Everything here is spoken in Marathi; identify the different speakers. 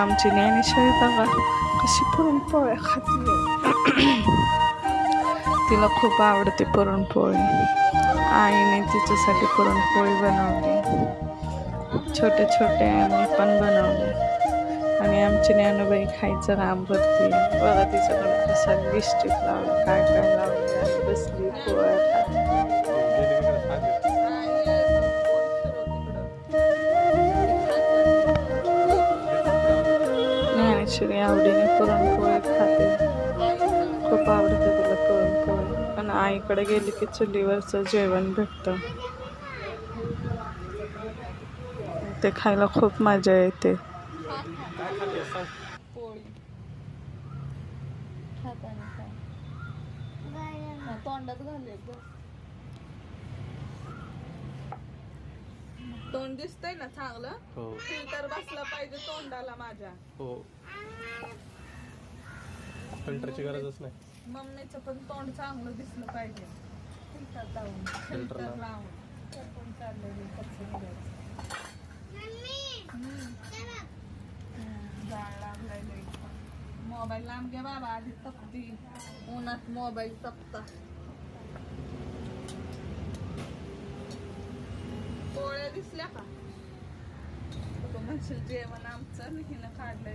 Speaker 1: आमची ज्ञानेश्वरी बघा कशी पुरणपोळ्या खाते. तिला खूप आवडते पुरणपोळी. आईने तिच्यासाठी पुरणपोळी बनवली. छोटे छोटे मी पण बनवले. आणि आमची ज्ञानूबाई खायचं काम करते. बघा तिच्याकडे कसा लिपस्टिक लावली, काय काय लावली आणि बसली पोळ्या खात. ज्ञानेश्वरी आवडीने पुरणपोळी खाते. खूप आवडते तिला पुरणपोळी. पण आईकडे गेली की चुलीवरचं जेवण भेटतं, ते खायला खूप मजा येते.
Speaker 2: तोंडात घालले तोंड दिसतंय ना चांगलं. फिल्टर बसला पाहिजे तोंडाला माझ्या.
Speaker 3: फिल्टरची गरजच नाही.
Speaker 2: मम्मीचं पण तोंड चांगलं दिसलं पाहिजे. फिल्टर लावून पण चाललेली जाळ लागलाय. मोबाईल लांब घ्या बाबा, आधी तपती उन्हात मोबाईल तपता. पोळ्या दिसल्या का? तो म्हणशील जेवण आमचं हिनं काढलंय.